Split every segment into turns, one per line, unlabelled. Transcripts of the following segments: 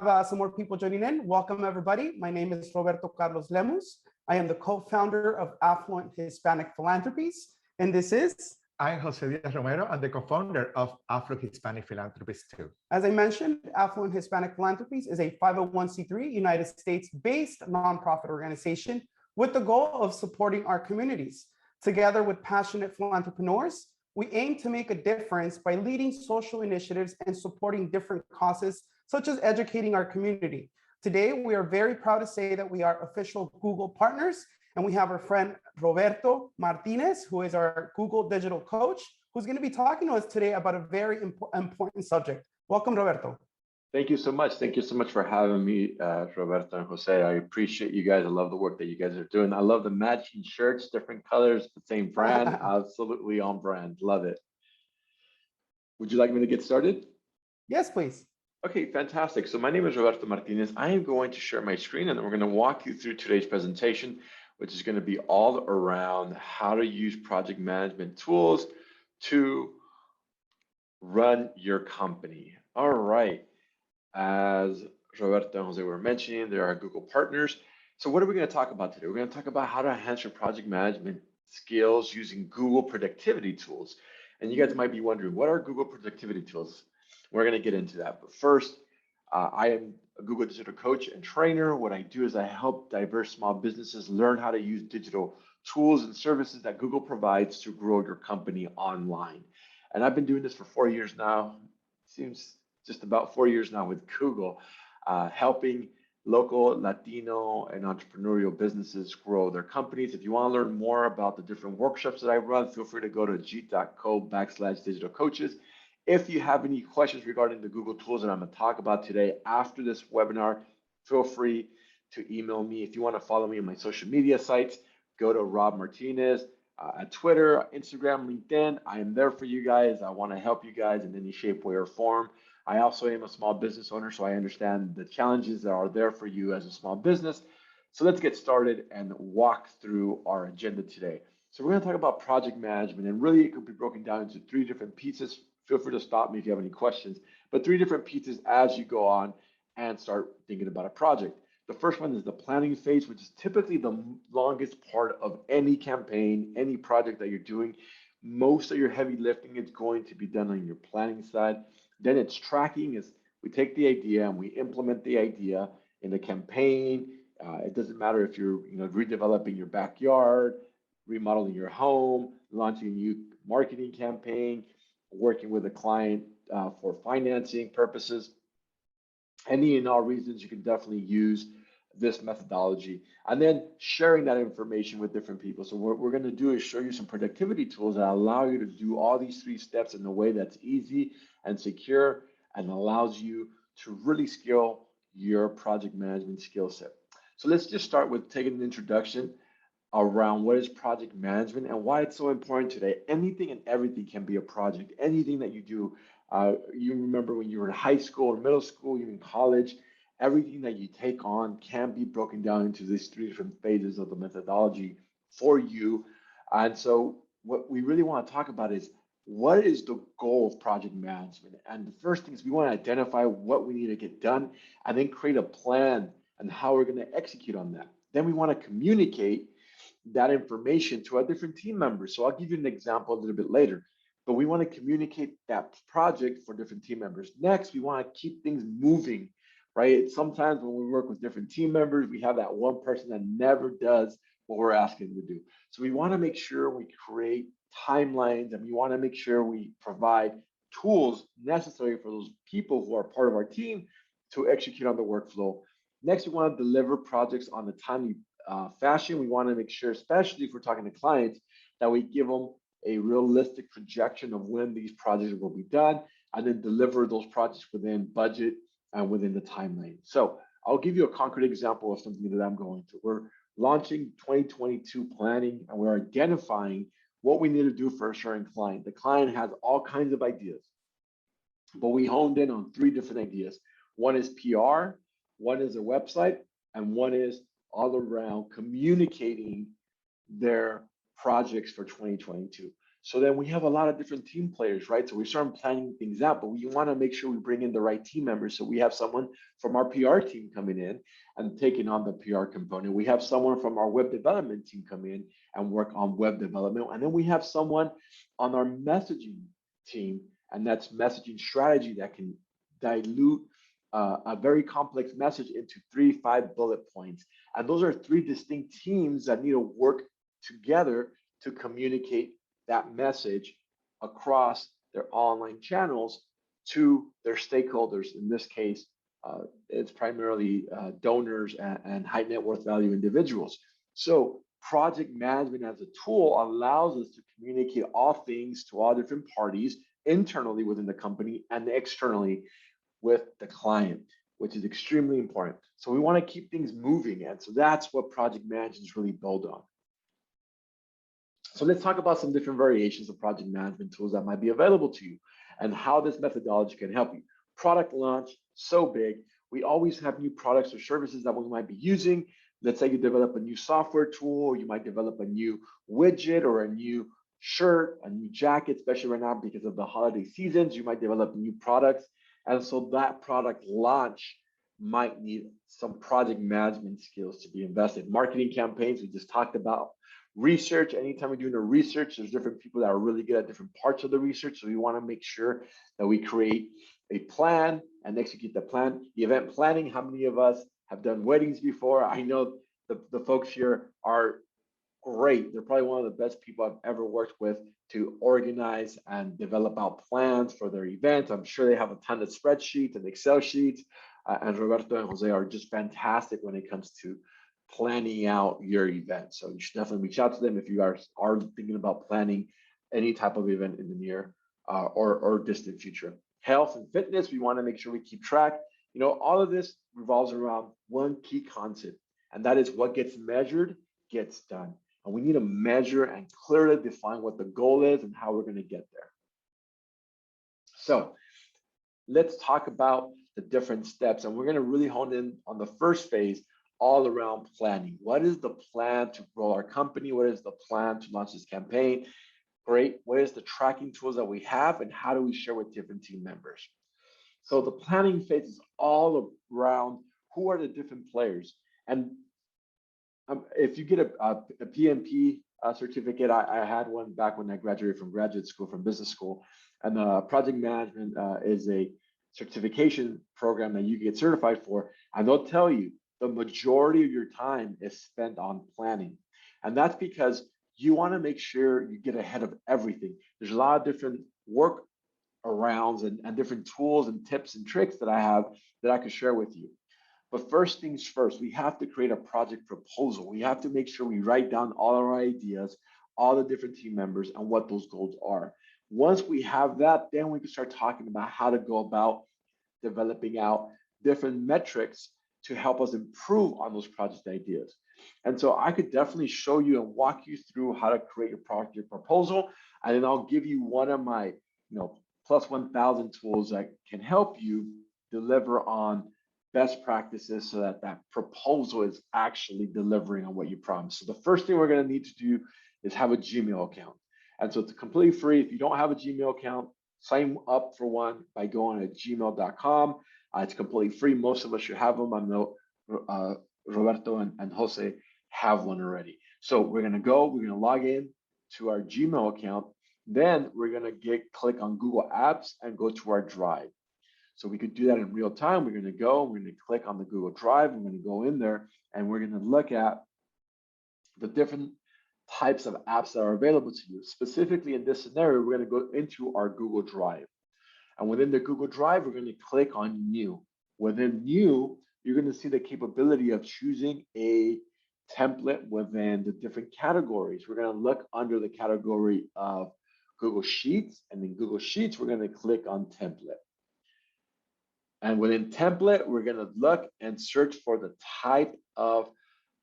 have some more people joining in. Welcome, everybody. My name is Roberto Carlos Lemus. I am the co-founder of Affluent Hispanic Philanthropies, and this is...
I'm Jose Diaz Romero. I'm the co-founder of Afro-Hispanic Philanthropies too.
As I mentioned, Affluent Hispanic Philanthropies is a 501c3 United States-based nonprofit organization with the goal of supporting our communities. Together with passionate philanthropreneurs, we aim to make a difference by leading social initiatives and supporting different causes, such as educating our community. Today, we are very proud to say that we are official Google partners, and we have our friend Roberto Martinez, who is our Google digital coach, who's going to be talking to us today about a very important subject. Welcome, Roberto.
Thank you so much. Thank you so much for having me, Roberto and Jose. I appreciate you guys. I love the work that you guys are doing. I love the matching shirts, different colors, the same brand. Absolutely on brand. Love it. Would you like me to get started?
Yes, please.
Okay, fantastic. So my name is Roberto Martinez. I am going to share my screen and we're going to walk you through today's presentation, which is going to be all around how to use project management tools to run your company. All right. As Roberto and Jose were mentioning, there are Google partners. So what are we going to talk about today? We're going to talk about how to enhance your project management skills using Google productivity tools. And you guys might be wondering, what are Google productivity tools? We're going to get into that. But first, I am a Google digital coach and trainer. What I do is I help diverse small businesses learn how to use digital tools and services that Google provides to grow your company online. And I've been doing this for 4 years now. Seems just about 4 years now with Google, helping local Latino and entrepreneurial businesses grow their companies. If you want to learn more about the different workshops that I run, feel free to go to jeet.co/digital coaches. If you have any questions regarding the Google tools that I'm going to talk about today after this webinar, feel free to email me. If you want to follow me on my social media sites, go to Rob Martinez at Twitter, Instagram, LinkedIn. I am there for you guys. I want to help you guys in any shape, way, or form. I also am a small business owner, so I understand the challenges that are there for you as a small business. So let's get started and walk through our agenda today. So we're going to talk about project management, and really it could be broken down into 3 different pieces. Feel free to stop me if you have any questions, but 3 different pieces as you go on and start thinking about a project. The first one is the planning phase, which is typically the longest part of any campaign, any project that you're doing. Most of your heavy lifting is going to be done on your planning side. Then it's tracking, is we take the idea and we implement the idea in the campaign. It doesn't matter if you're redeveloping your backyard, remodeling your home, launching a new marketing campaign, working with a client for financing purposes. Any and all reasons, you can definitely use this methodology, and then sharing that information with different people. So what we're going to do is show you some productivity tools that allow you to do all these 3 steps in a way that's easy and secure and allows you to really scale your project management skill set. So let's just start with taking an introduction around what is project management and why it's so important today. Anything and everything can be a project. Anything that you do, you remember when you were in high school or middle school, even college, everything that you take on can be broken down into these 3 different phases of the methodology for you. And so what we really want to talk about is, what is the goal of project management? And the first thing is we want to identify what we need to get done and then create a plan and how we're going to execute on that. Then we want to communicate that information to our different team members. So I'll give you an example a little bit later, but we want to communicate that project for different team members. Next, we want to keep things moving, right? Sometimes when we work with different team members, we have that one person that never does what we're asking them to do. So we want to make sure we create timelines, and we want to make sure we provide tools necessary for those people who are part of our team to execute on the workflow. Next, we want to deliver projects on a timely fashion. We want to make sure, especially if we're talking to clients, that we give them a realistic projection of when these projects will be done, and then deliver those projects within budget and within the timeline. So I'll give you a concrete example of something that I'm going through. We're launching 2022 planning, and we're identifying what we need to do for a certain client. The client has all kinds of ideas, but we honed in on 3 different ideas. One is PR, one is a website, and one is all around communicating their projects for 2022. So then we have a lot of different team players, right? So we start planning things out, but we want to make sure we bring in the right team members. So we have someone from our PR team coming in and taking on the PR component. We have someone from our web development team come in and work on web development. And then we have someone on our messaging team, and that's messaging strategy that can dilute a very complex message into 3-5 bullet points. And those are 3 distinct teams that need to work together to communicate that message across their online channels to their stakeholders. In this case, it's primarily donors and high net worth value individuals. So project management as a tool allows us to communicate all things to all different parties internally within the company and externally with the client, which is extremely important. So we want to keep things moving. And so that's what project management is really built on. So let's talk about some different variations of project management tools that might be available to you and how this methodology can help you. Product launch, so big. We always have new products or services that we might be using. Let's say you develop a new software tool, or you might develop a new widget or a new shirt, a new jacket, especially right now because of the holiday seasons. You might develop new products. And so that product launch might need some project management skills to be invested. Marketing campaigns, we just talked about. Research, anytime we're doing a research, there's different people that are really good at different parts of the research. So we want to make sure that we create a plan and execute the plan. The event planning, how many of us have done weddings before? I know the folks here are great. They're probably one of the best people I've ever worked with to organize and develop out plans for their events. I'm sure they have a ton of spreadsheets and Excel sheets. And Roberto and Jose are just fantastic when it comes to planning out your event. So you should definitely reach out to them if you are thinking about planning any type of event in the near or distant future. Health and fitness, we want to make sure we keep track. You know, all of this revolves around one key concept, and that is what gets measured gets done. And we need to measure and clearly define what the goal is and how we're going to get there. So let's talk about the different steps, and we're going to really hone in on the first phase, all around planning. What is the plan to grow our company? What is the plan to launch this campaign? Great. What is the tracking tools that we have, and how do we share with different team members? So the planning phase is all around who are the different players. And if you get a PMP certificate, I had one back when I graduated from graduate school, from business school. And project management is a certification program that you get certified for. And they'll tell you the majority of your time is spent on planning. And that's because you want to make sure you get ahead of everything. There's a lot of different work arounds and different tools and tips and tricks that I have that I could share with you. But first things first, we have to create a project proposal. We have to make sure we write down all our ideas, all the different team members, and what those goals are. Once we have that, then we can start talking about how to go about developing out different metrics to help us improve on those project ideas. And so I could definitely show you and walk you through how to create your project proposal. And then I'll give you one of my, plus 1,000 tools that can help you deliver on best practices so that that proposal is actually delivering on what you promised. So the first thing we're going to need to do is have a Gmail account. And so it's completely free. If you don't have a Gmail account, sign up for one by going to gmail.com. It's completely free. Most of us should have them. I know Roberto and Jose have one already. So we're going to log in to our Gmail account. Then we're going to click on Google Apps and go to our Drive. So we could do that in real time. We're going to click on the Google Drive. We're going to go in there and we're going to look at the different types of apps that are available to you. Specifically in this scenario, we're going to go into our Google Drive. And within the Google Drive, we're going to click on New. Within New, you're going to see the capability of choosing a template within the different categories. We're going to look under the category of Google Sheets, and in Google Sheets, we're going to click on Template. And within Template, we're going to look and search for the type of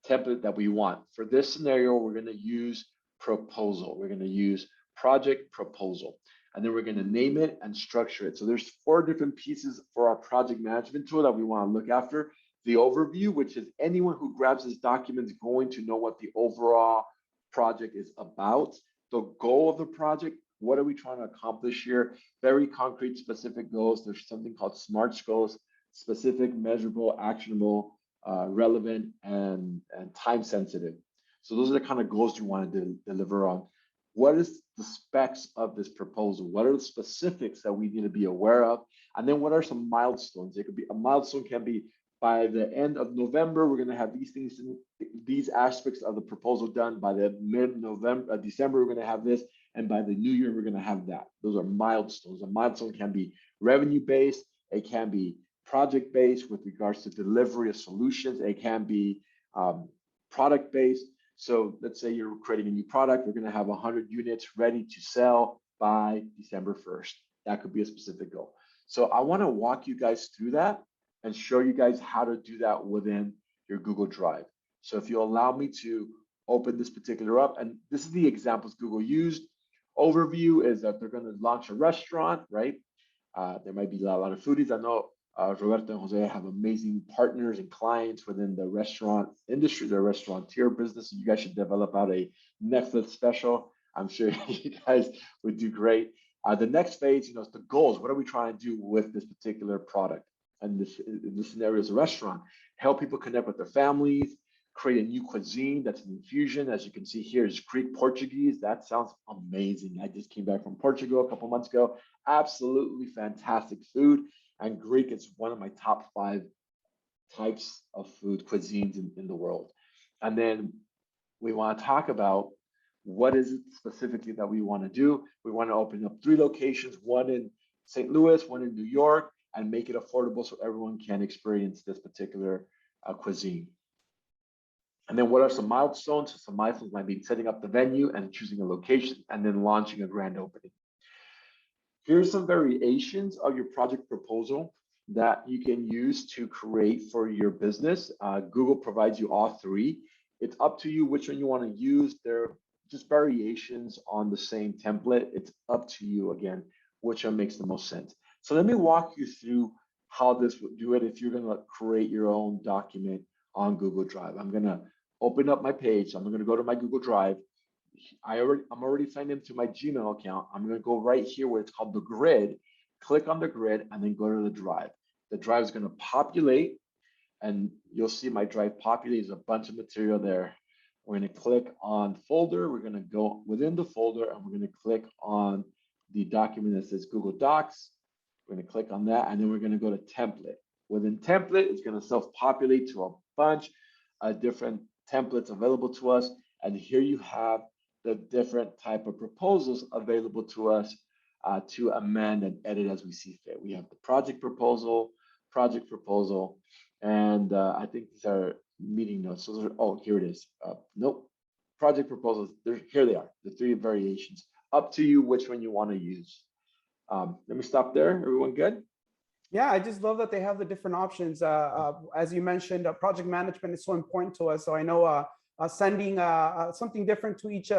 template that we want. For this scenario, we're going to use Proposal. We're going to use Project Proposal. And then we're going to name it and structure it. So there's 4 different pieces for our project management tool that we want to look after. The overview, which is anyone who grabs this document is going to know what the overall project is about. the goal of the project. What are we trying to accomplish here? Very concrete, specific goals. There's something called SMART goals: specific, measurable, actionable, relevant, and time sensitive. So those are the kind of goals you want to deliver on. What is the specs of this proposal? What are the specifics that we need to be aware of? And then what are some milestones? It could be, a milestone can be, by the end of November, we're going to have these things, these aspects of the proposal done. By the mid-November, December, we're going to have this. And by the new year, we're going to have that. Those are milestones. A milestone can be revenue-based. It can be project-based with regards to delivery of solutions. It can be product-based. So let's say you're creating a new product. We're going to have 100 units ready to sell by December 1st. That could be a specific goal. So I want to walk you guys through that and show you guys how to do that within your Google Drive. So if you allow me to open this particular up, and this is the examples Google used. Overview is that they're going to launch a restaurant, right? There might be a lot of foodies. I know Roberto and Jose have amazing partners and clients within the restaurant industry, the restaurateur business. You guys should develop out a Netflix special. I'm sure you guys would do great. The next phase, is the goals. What are we trying to do with this particular product? And this scenario is a restaurant. Help people connect with their families, create a new cuisine that's an infusion. As you can see here is Greek Portuguese. That sounds amazing. I just came back from Portugal a couple months ago. Absolutely fantastic food. And Greek is one of my top 5 types of food cuisines in the world. And then we want to talk about what is it specifically that we want to do. We want to open up 3 locations, one in St. Louis, one in New York, and make it affordable so everyone can experience this particular cuisine. And then what are some milestones? Some milestones might be setting up the venue and choosing a location and then launching a grand opening. Here's some variations of your project proposal that you can use to create for your business. Google provides you all 3. It's up to you which one you want to use. They're just variations on the same template. It's up to you, again, which one makes the most sense. So let me walk you through how this would do it if you're going to create your own document on Google Drive. I'm going to open up my page. I'm going to go to my Google Drive. I'm already signed into my Gmail account. I'm going to go right here where it's called the grid. Click on the grid and then go to the drive. The drive is going to populate, and you'll see my drive populate. There's a bunch of material there. We're going to click on folder. We're going to go within the folder and we're going to click on the document that says Google Docs. We're going to click on that and then we're going to go to template. Within template, it's going to self-populate to a bunch of different templates available to us. And here you have the different type of proposals available to us to amend and edit as we see fit. We have the project proposal, and I think these are meeting notes. So oh, here it is. Nope, project proposals. Here they are, the 3 variations. Up to you which one you want to use. Let me stop there. Everyone good?
Yeah, I just love that they have the different options. As you mentioned, project management is so important to us. So I know sending something different to each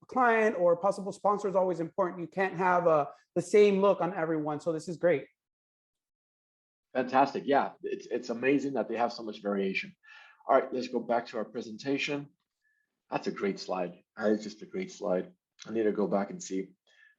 client or possible sponsor is always important. You can't have the same look on everyone. So this is great.
Fantastic. Yeah, it's amazing that they have so much variation. All right, let's go back to our presentation. That's a great slide. That is just a great slide. I need to go back and see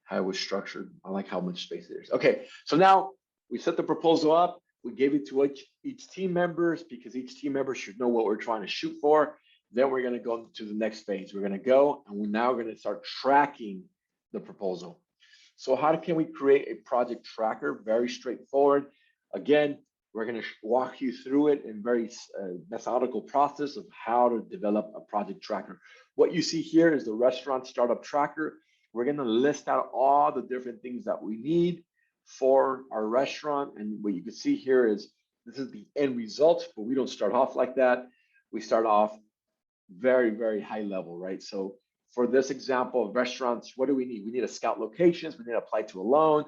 how it was structured. I like how much space there is. Okay, so now we set the proposal up. We gave it to each team members because each team member should know what we're trying to shoot for. Then we're going to go to the next phase. We're going to go and we're now going to start tracking the proposal. So how can we create a project tracker? Very straightforward. Again, we're going to walk you through it in very methodical process of how to develop a project tracker. What you see here is the restaurant startup tracker. We're going to list out all the different things that we need for our restaurant. And what you can see here is this is the end result, but we don't start off like that. We start off very, very high level, right? So for this example of restaurants, what do we need? We need to scout locations. We need to apply to a loan,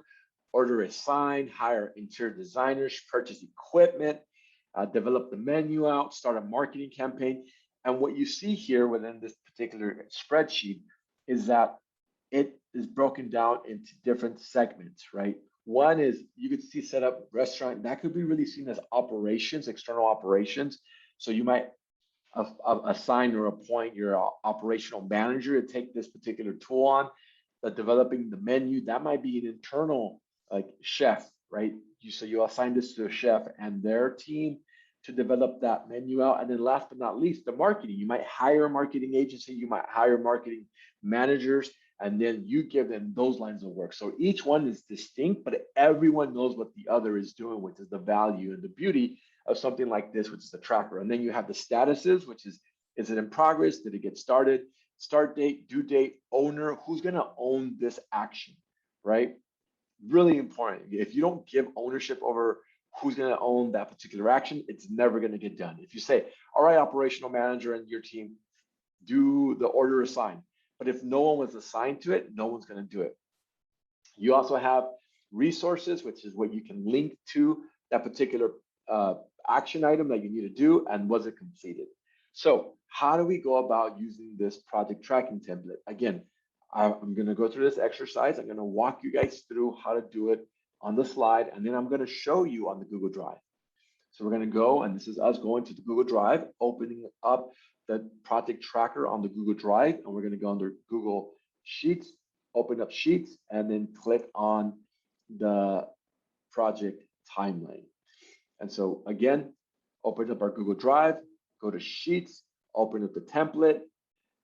order a sign, hire interior designers, purchase equipment, develop the menu out, start a marketing campaign. And what you see here within this particular spreadsheet is that it is broken down into different segments, right? One is you could see set up restaurant. That could be really seen as operations, external operations. So you might assign or appoint your operational manager to take this particular tool on. The developing the menu, that might be an internal like chef, right? So you assign this to a chef and their team to develop that menu out. And then last but not least, the marketing. You might hire a marketing agency, you might hire marketing managers, and then you give them those lines of work. So each one is distinct, but everyone knows what the other is doing, which is the value and the beauty of something like this, which is the tracker. And then you have the statuses, which is it in progress? Did it get started? Start date, due date, owner, who's gonna own this action, right? Really important. If you don't give ownership over who's gonna own that particular action, it's never gonna get done. If you say, all right, operational manager and your team, do the order assigned. But if no one was assigned to it, no one's gonna do it. You also have resources, which is what you can link to that particular action item that you need to do, and was it completed? So how do we go about using this project tracking template? Again, I'm going to go through this exercise. I'm going to walk you guys through how to do it on the slide, and then I'm going to show you on the Google Drive. So we're going to go, and this is us going to the Google Drive, opening up the project tracker on the Google Drive, and we're going to go under Google Sheets, open up Sheets, and then click on the project timeline. And so again, open up our Google Drive, go to Sheets, open up the template,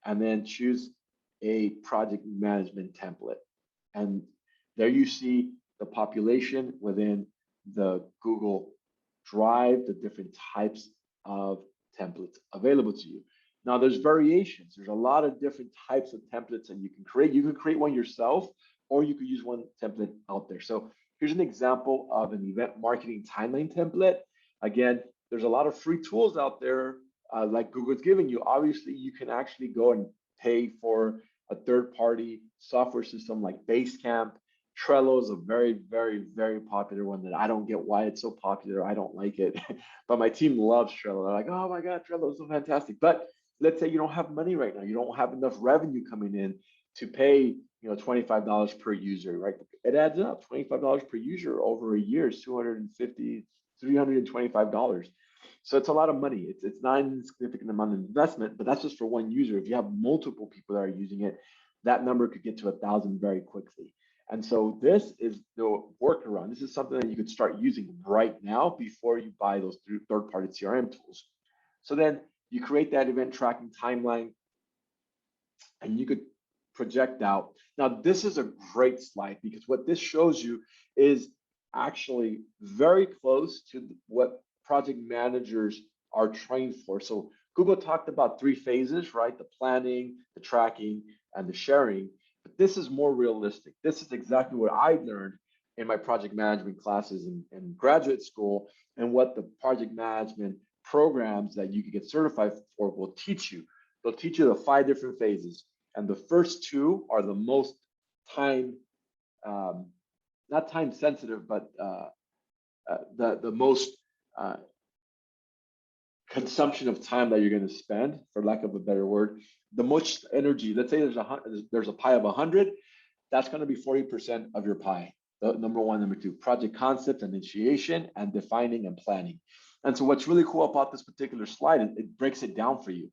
and then choose a project management template. And there you see the population within the Google Drive, the different types of templates available to you. Now there's variations. There's a lot of different types of templates that you can create. You can create one yourself, or you could use one template out there. So here's an example of an event marketing timeline template. Again, there's a lot of free tools out there like Google's giving you. Obviously, you can actually go and pay for a third-party software system like Basecamp. Trello is a very, very, very popular one that I don't get why it's so popular. I don't like it, but my team loves Trello. They're like, oh my God, Trello is so fantastic. But let's say you don't have money right now. You don't have enough revenue coming in to pay, $25 per user, right? It adds up. $25 per user over a year is $250, $325. So it's a lot of money. It's not an insignificant amount of investment, but that's just for one user. If you have multiple people that are using it, that number could get to 1,000 very quickly. And so this is the workaround. This is something that you could start using right now before you buy those third-party CRM tools. So then you create that event tracking timeline, and you could project out. Now, this is a great slide because what this shows you is actually very close to what project managers are trained for. So Google talked about 3 phases, right? The planning, the tracking, and the sharing. But this is more realistic. This is exactly what I learned in my project management classes in graduate school, and what the project management programs that you can get certified for will teach you. They'll teach you the 5 different phases. And the first 2 are the most time, not time sensitive, but the most consumption of time that you're going to spend, for lack of a better word. The most energy, let's say there's a pie of 100, that's going to be 40% of your pie. The number 1, number 2, project concept, initiation, and defining and planning. And so what's really cool about this particular slide is it breaks it down for you.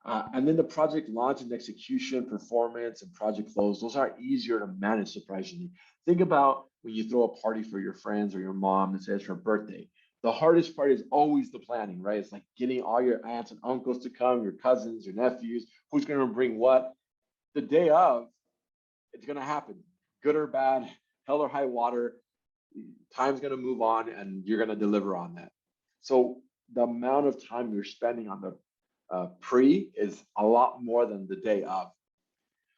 And then the project launch and execution, performance, and project close, those are easier to manage, surprisingly. Think about when you throw a party for your friends or your mom and say it's her birthday. The hardest part is always the planning, right? It's like getting all your aunts and uncles to come, your cousins, your nephews, who's going to bring what. The day of, it's going to happen, good or bad, hell or high water. Time's going to move on, and you're going to deliver on that. So the amount of time you're spending on the pre is a lot more than the day of.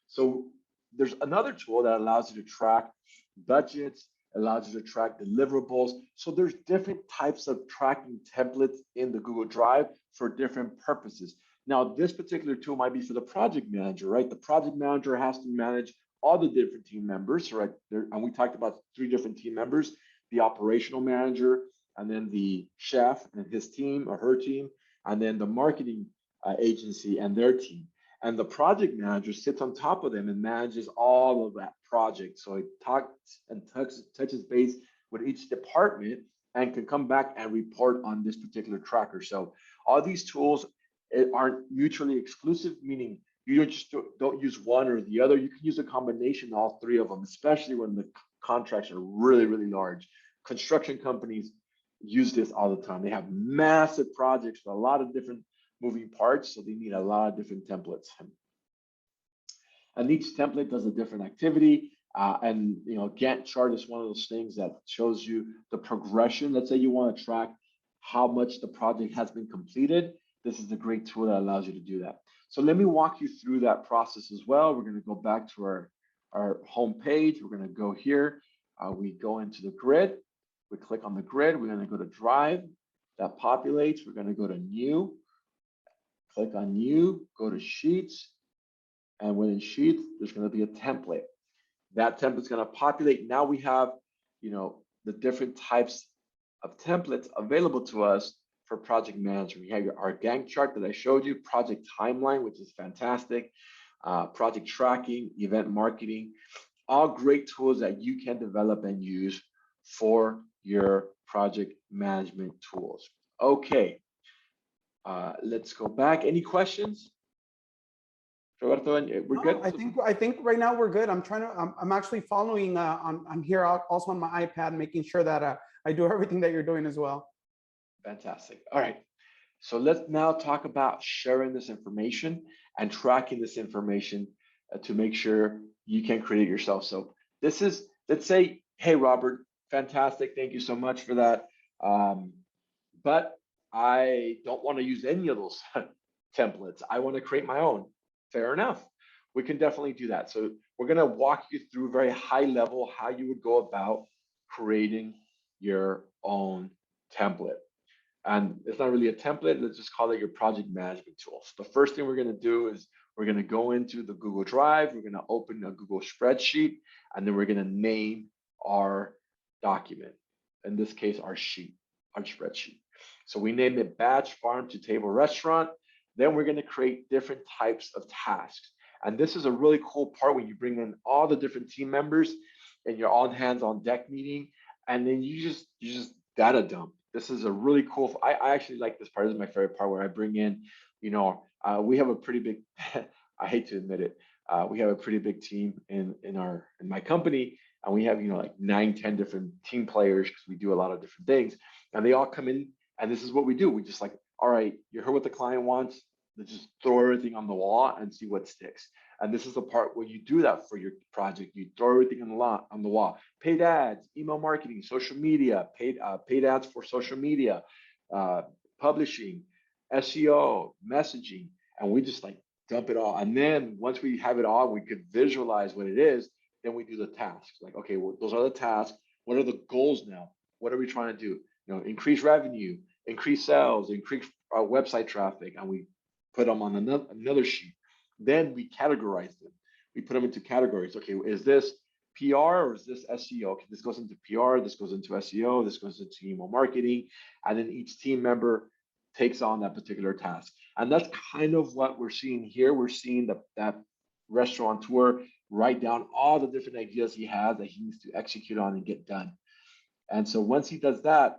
So there's another tool that allows you to track budgets, allows you to track deliverables. So there's different types of tracking templates in the Google Drive for different purposes. Now, this particular tool might be for the project manager, right? The project manager has to manage all the different team members, right? And we talked about 3 different team members: the operational manager, and then the chef and his team or her team, and then the marketing agency and their team. And the project manager sits on top of them and manages all of that project. So it talks and touches base with each department and can come back and report on this particular tracker. So all these tools aren't mutually exclusive, meaning you don't use one or the other. You can use a combination of all three of them, especially when the contracts are really, really large. Construction companies use this all the time. They have massive projects with a lot of different moving parts, so they need a lot of different templates. And each template does a different activity. And Gantt chart is one of those things that shows you the progression. Let's say you want to track how much the project has been completed. This is a great tool that allows you to do that. So let me walk you through that process as well. We're going to go back to our home page. We're going to go here. We go into the grid. We click on the grid. We're going to go to Drive. That populates. We're going to go to New. Click on New. Go to Sheets. And within Sheets, there's going to be a template. That template is going to populate. Now we have, the different types of templates available to us for project management. We have our Gantt chart that I showed you, project timeline, which is fantastic, project tracking, event marketing, all great tools that you can develop and use for your project management tools. Okay, let's go back. Any questions? Roberto, we're good.
I think right now we're good. I'm actually following I'm here also on my iPad, making sure that I do everything that you're doing as well.
Fantastic. All right. So let's now talk about sharing this information and tracking this information to make sure you can create it yourself. So this is, let's say, hey, Robert, fantastic. Thank you so much for that. But I don't want to use any of those templates. I want to create my own. Fair enough. We can definitely do that. So we're going to walk you through very high level how you would go about creating your own template. And it's not really a template. Let's just call it your project management tool. So the first thing we're going to do is we're going to go into the Google Drive. We're going to open a Google spreadsheet, and then we're going to name our document. In this case, our sheet, our spreadsheet. So we named it Batch Farm to Table Restaurant. Then we're going to create different types of tasks. And this is a really cool part when you bring in all the different team members and you're all hands on deck meeting, and then you just data dump. This is a really cool. I actually like this part. This is my favorite part where I bring in, we have a pretty big. I hate to admit it. We have a pretty big team in my company, and we have like 9-10 different team players because we do a lot of different things, and they all come in, and this is what we do. We just like, all right, you heard what the client wants. Let's just throw everything on the wall and see what sticks. And this is the part where you do that for your project. You throw everything on the wall. Paid ads, email marketing, social media, paid ads for social media, publishing, SEO, messaging, and we just like dump it all. And then once we have it all, we could visualize what it is. Then we do the tasks. Like, okay, well, those are the tasks. What are the goals now? What are we trying to do? Increase revenue, increase sales, increase website traffic, and we put them on another sheet. Then we categorize them. We put them into categories. Okay, is this PR or is this SEO? Okay, this goes into PR, this goes into SEO, this goes into email marketing, and then each team member takes on that particular task. And that's kind of what we're seeing here. We're seeing that restaurateur write down all the different ideas he has that he needs to execute on and get done. And so once he does that,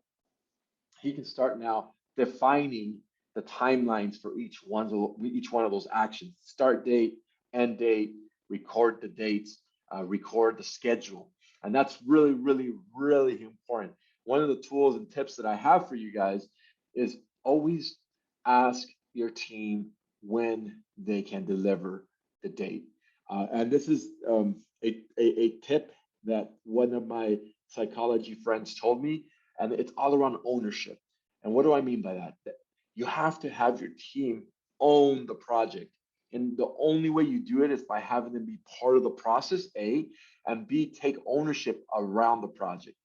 he can start now defining the timelines for each one of those actions: start date, end date, record the dates, record the schedule. And that's really, really, really important. One of the tools and tips that I have for you guys is always ask your team when they can deliver the date. And this is a tip that one of my psychology friends told me, and it's all around ownership. And what do I mean by that? That you have to have your team own the project. And the only way you do it is by having them be part of the process, A, and B, take ownership around the project.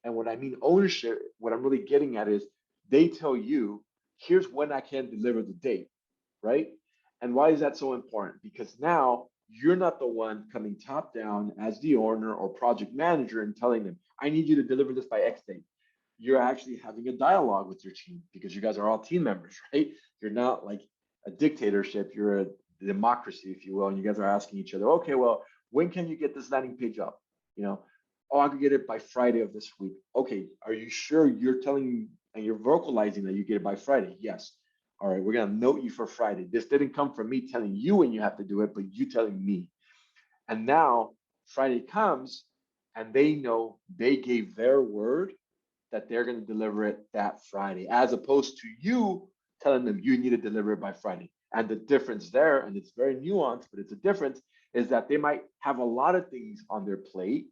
And when I mean ownership, what I'm really getting at is they tell you, here's when I can deliver the date, right? And why is that so important? Because now you're not the one coming top down as the owner or project manager and telling them, I need you to deliver this by X date. You're actually having a dialogue with your team because you guys are all team members, right? You're not like a dictatorship, you're a democracy, if you will, and you guys are asking each other, okay, well, when can you get this landing page up? Oh, I could get it by Friday of this week. Okay, are you sure? You're telling me and you're vocalizing that you get it by Friday? Yes. All right, we're gonna note you for Friday. This didn't come from me telling you when you have to do it, but you telling me. And now Friday comes and they know they gave their word that they're gonna deliver it that Friday, as opposed to you telling them you need to deliver it by Friday. And the difference there, and it's very nuanced, but it's a difference, is that they might have a lot of things on their plate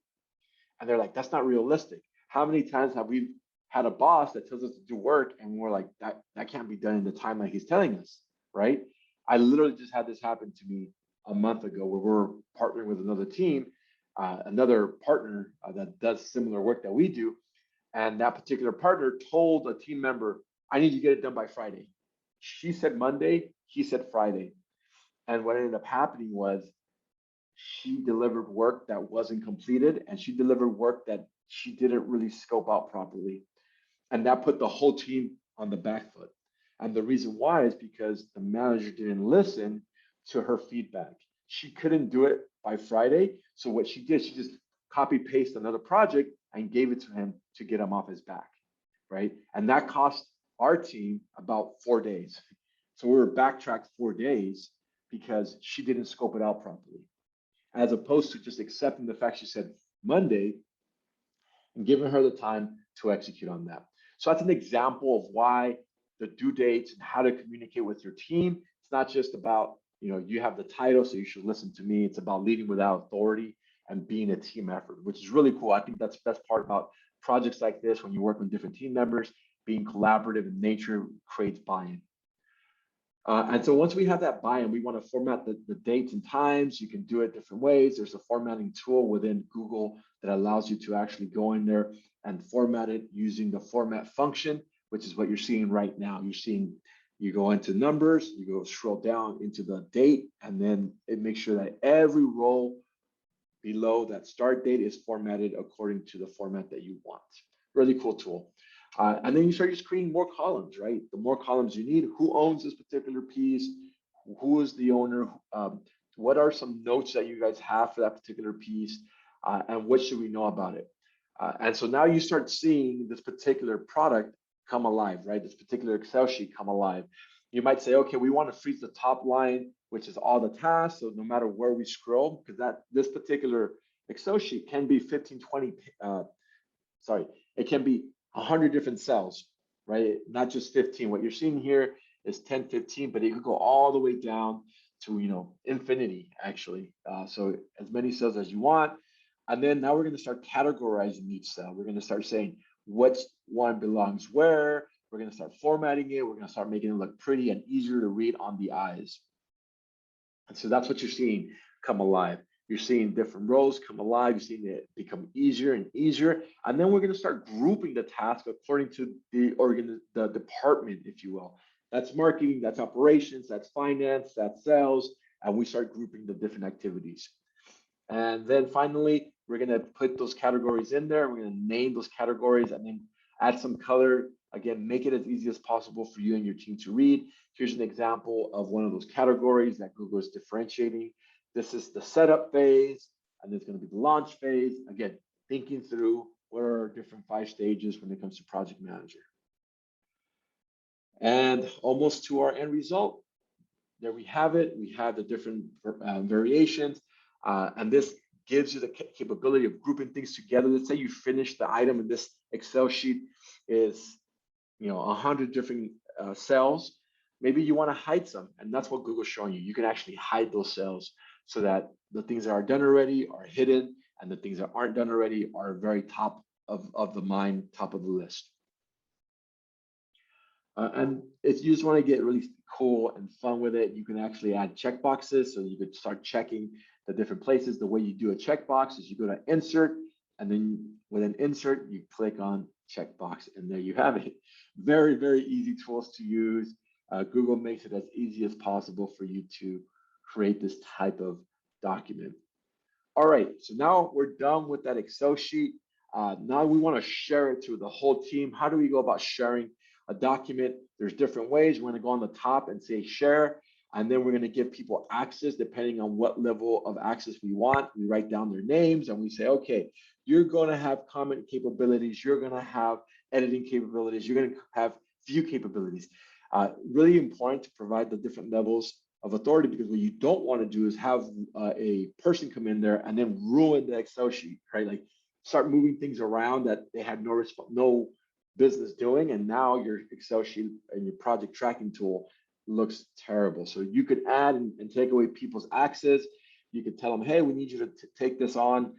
and they're like, that's not realistic. How many times have we had a boss that tells us to do work and we're like, that can't be done in the timeline he's telling us, right? I literally just had this happen to me a month ago where we're partnering with another team, another partner that does similar work that we do. And that particular partner told a team member, I need you to get it done by Friday. She said Monday, he said Friday. And what ended up happening was she delivered work that wasn't completed, and she delivered work that she didn't really scope out properly. And that put the whole team on the back foot. And the reason why is because the manager didn't listen to her feedback. She couldn't do it by Friday. So what she did, she just copy paste another project and gave it to him to get him off his back, right? And that cost our team about 4 days. So we were backtracked 4 days because she didn't scope it out properly, as opposed to just accepting the fact she said Monday and giving her the time to execute on that. So that's an example of why the due dates and how to communicate with your team. It's not just about, you have the title, so you should listen to me. It's about leading without authority and being a team effort, which is really cool. I think that's the best part about projects like this. When you work with different team members, being collaborative in nature creates buy-in. And so once we have that buy-in, we want to format the dates and times. You can do it different ways. There's a formatting tool within Google that allows you to actually go in there and format it using the format function, which is what you're seeing right now. You go into numbers, you go scroll down into the date, and then it makes sure that every row below that start date is formatted according to the format that you want. Really cool tool. And then you start just creating more columns, right? The more columns you need, who owns this particular piece, who is the owner, what are some notes that you guys have for that particular piece, and what should we know about it? And so now you start seeing this particular product come alive, right? This particular Excel sheet come alive. You might say, okay, we want to freeze the top line, which is all the tasks. So no matter where we scroll, because this particular Excel sheet can be 15, 20, it can be 100 different cells, right? Not just 15. What you're seeing here is 10, 15, but it could go all the way down to, infinity, actually. So as many cells as you want. And then now we're going to start categorizing each cell. We're going to start saying which one belongs where. We're going to start formatting it. We're going to start making it look pretty and easier to read on the eyes. And so that's what you're seeing come alive. You're seeing different rows come alive. You're seeing it become easier and easier. And then we're going to start grouping the task according to the department, if you will. That's marketing, that's operations, that's finance, that's sales. And we start grouping the different activities. And then finally, we're going to put those categories in there. We're going to name those categories and then add some color. Again, make it as easy as possible for you and your team to read. Here's an example of one of those categories that Google is differentiating. This is the setup phase, and there's going to be the launch phase. Again, thinking through what are our different 5 stages when it comes to project manager. And almost to our end result. There we have it. We have the different variations, and this gives you the capability of grouping things together. Let's say you finish the item and this Excel sheet is 100 different cells. Maybe you want to hide some, and that's what Google's showing you. You can actually hide those cells so that the things that are done already are hidden, and the things that aren't done already are very top of the mind, top of the list. And if you just want to get really cool and fun with it, you can actually add checkboxes. So you could start checking the different places. The way you do a checkbox is you go to insert, and then with an insert, you click on checkbox, and there you have it. Very, very easy tools to use. Google makes it as easy as possible for you to create this type of document. All right, so now we're done with that Excel sheet. Now we want to share it to the whole team. How do we go about sharing a document? There's different ways. We're going to go on the top and say share, and then we're going to give people access depending on what level of access we want. We write down their names and we say, okay, you're going to have comment capabilities. You're going to have editing capabilities. You're going to have view capabilities. Really important to provide the different levels of authority, because what you don't want to do is have a person come in there and then ruin the Excel sheet, right? Like start moving things around that they had no business doing, and now your Excel sheet and your project tracking tool looks terrible. So you could add and take away people's access. You could tell them, hey, we need you to take this on.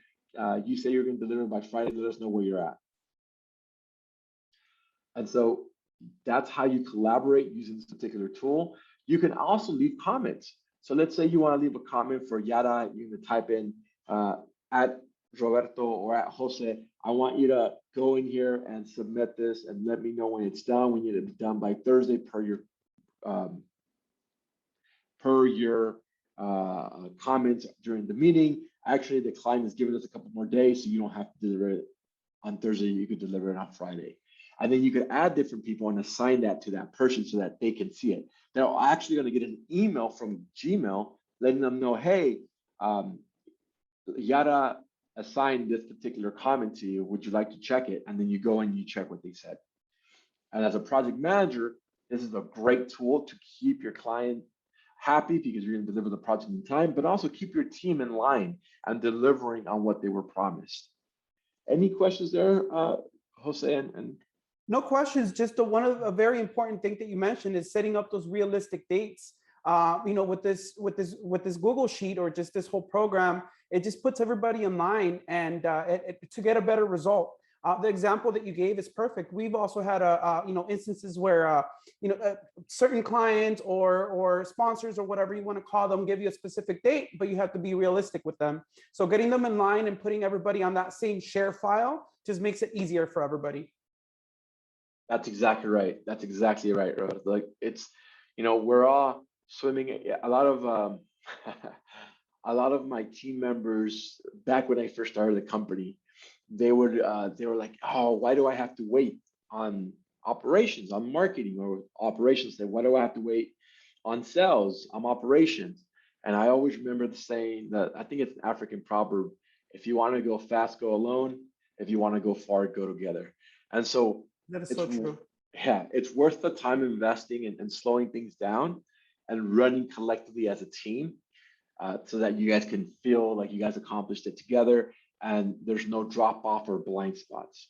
You say you're going to deliver by Friday. Let us know where you're at. And so that's how you collaborate using this particular tool. You can also leave comments. So let's say you want to leave a comment for Yara. You can type in at Roberto or at Jose. I want you to go in here and submit this and let me know when it's done. We need it to be done by Thursday per your comments during the meeting. Actually, the client has given us a couple more days, so you don't have to deliver it on Thursday. You could deliver it on Friday. And then you could add different people and assign that to that person so that they can see it. They're actually going to get an email from Gmail letting them know, hey, Yara assigned this particular comment to you. Would you like to check it? And then you go and you check what they said. And as a project manager, this is a great tool to keep your client happy because you're going to deliver the project in time, but also keep your team in line and delivering on what they were promised. Any questions there, Jose and
No questions. Just a very important thing that you mentioned is setting up those realistic dates. With this Google Sheet or just this whole program, it just puts everybody in line and to get a better result. The example that you gave is perfect. We've also had instances where certain clients or sponsors or whatever you want to call them give you a specific date, but you have to be realistic with them. So getting them in line and putting everybody on that same share file just makes it easier for everybody.
That's exactly right. That's exactly right, Rose. Like it's, we're all swimming. A lot of a lot of my team members back when I first started the company, they were like, oh, why do I have to wait on operations, on marketing, or operations? Why do I have to wait on sales, on operations? And I always remember the saying that I think it's an African proverb: if you want to go fast, go alone. If you want to go far, go together. And so
that is so true.
Yeah, it's worth the time investing and slowing things down and running collectively as a team so that you guys can feel like you guys accomplished it together and there's no drop off or blind spots.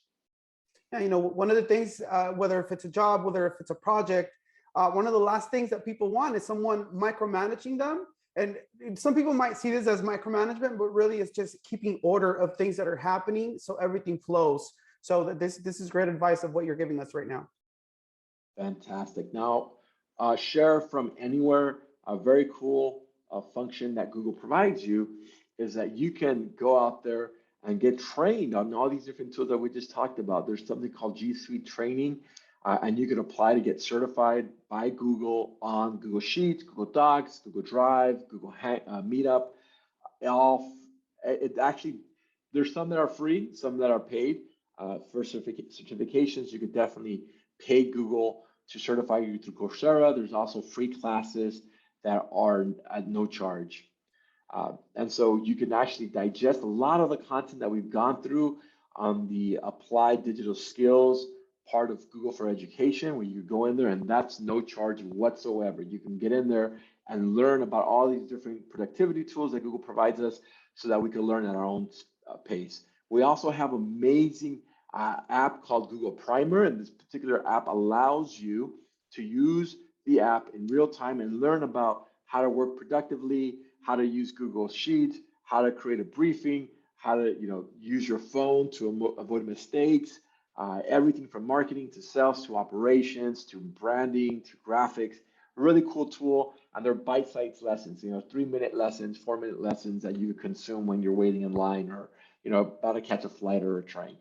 Yeah, one of the things, whether if it's a job, whether if it's a project, one of the last things that people want is someone micromanaging them. And some people might see this as micromanagement, but really it's just keeping order of things that are happening so everything flows. So that this is great advice of what you're giving us right now.
Fantastic. Now, share from anywhere, a very cool function that Google provides you is that you can go out there and get trained on all these different tools that we just talked about. There's something called G Suite training, and you can apply to get certified by Google on Google Sheets, Google Docs, Google Drive, Google Meetup. There's some that are free, some that are paid. For certifications, you could definitely pay Google to certify you through Coursera. There's also free classes that are at no charge. And so you can actually digest a lot of the content that we've gone through on the applied digital skills part of Google for Education, where you go in there and that's no charge whatsoever. You can get in there and learn about all these different productivity tools that Google provides us so that we can learn at our own pace. We also have an amazing app called Google Primer, and this particular app allows you to use the app in real time and learn about how to work productively, how to use Google Sheets, how to create a briefing, how to use your phone to avoid mistakes, everything from marketing to sales to operations to branding to graphics. A really cool tool, and they're bite-sized lessons, 3-minute lessons, 4-minute lessons that you consume when you're waiting in line or about to catch a flight or a train.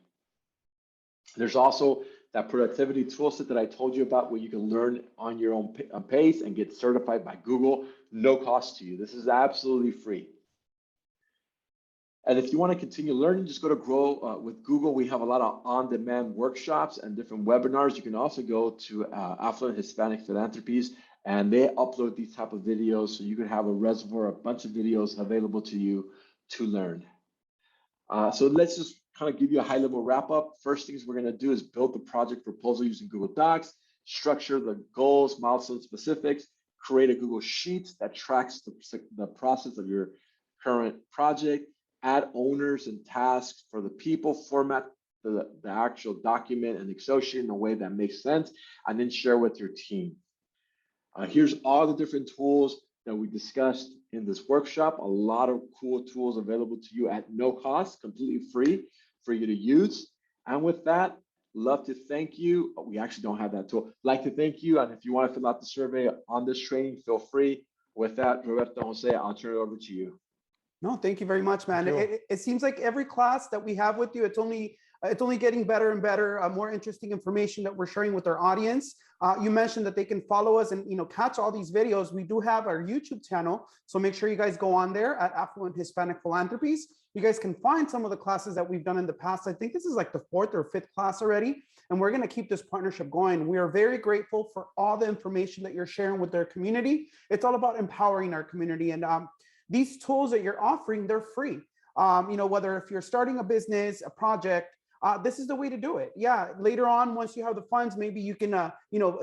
There's also that productivity toolset that I told you about where you can learn on your own pace and get certified by Google, no cost to you. This is absolutely free. And if you want to continue learning, just go to Grow with Google. We have a lot of on-demand workshops and different webinars. You can also go to Affluent Hispanic Philanthropies, and they upload these type of videos, so you can have a reservoir, a bunch of videos available to you to learn. So let's just kind of give you a high-level wrap-up. First things we're going to do is build the project proposal using Google Docs. structure the goals, milestone specifics, create a Google Sheets that tracks the process of your current project, add owners and tasks for the people, format the actual document and Excel sheet in a way that makes sense, and then share with your team. Here's all the different tools that we discussed in this workshop. A lot of cool tools available to you at no cost, completely free for you to use. And with that, love to thank you. We actually don't have that tool. Like to thank you. And if you want to fill out the survey on this training, feel free. With that, Roberto, Jose, I'll turn it over to you.
No, thank you very much, man. It seems like every class that we have with you, it's only getting better and better, more interesting information that we're sharing with our audience. You mentioned that they can follow us and catch all these videos. We do have our YouTube channel, so make sure you guys go on there at Affluent Hispanic Philanthropies. You guys can find some of the classes that we've done in the past. I think this is like the 4th or 5th class already, and we're going to keep this partnership going. We are very grateful for all the information that you're sharing with their community. It's all about empowering our community, and these tools that you're offering, they're free. Whether if you're starting a business, a project, this is the way to do it. Yeah, later on, once you have the funds, maybe you can,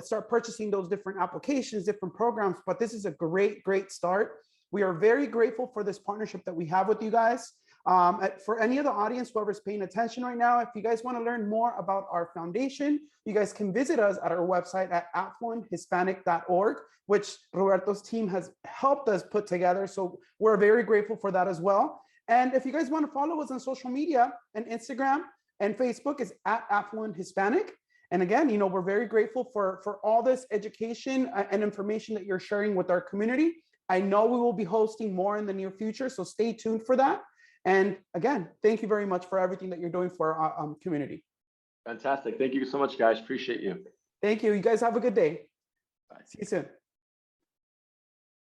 start purchasing those different applications, different programs, but this is a great, great start. We are very grateful for this partnership that we have with you guys. For any of the audience, whoever's paying attention right now, if you guys want to learn more about our foundation, you guys can visit us at our website at affluenthispanic.org, which Roberto's team has helped us put together. So we're very grateful for that as well. And if you guys want to follow us on social media and Instagram and Facebook is at Affluent Hispanic. And again, we're very grateful for all this education and information that you're sharing with our community. I know we will be hosting more in the near future, so stay tuned for that. And again, thank you very much for everything that you're doing for our community.
Fantastic. Thank you so much, guys. Appreciate you.
Thank you. You guys have a good day.
Bye.
See you soon.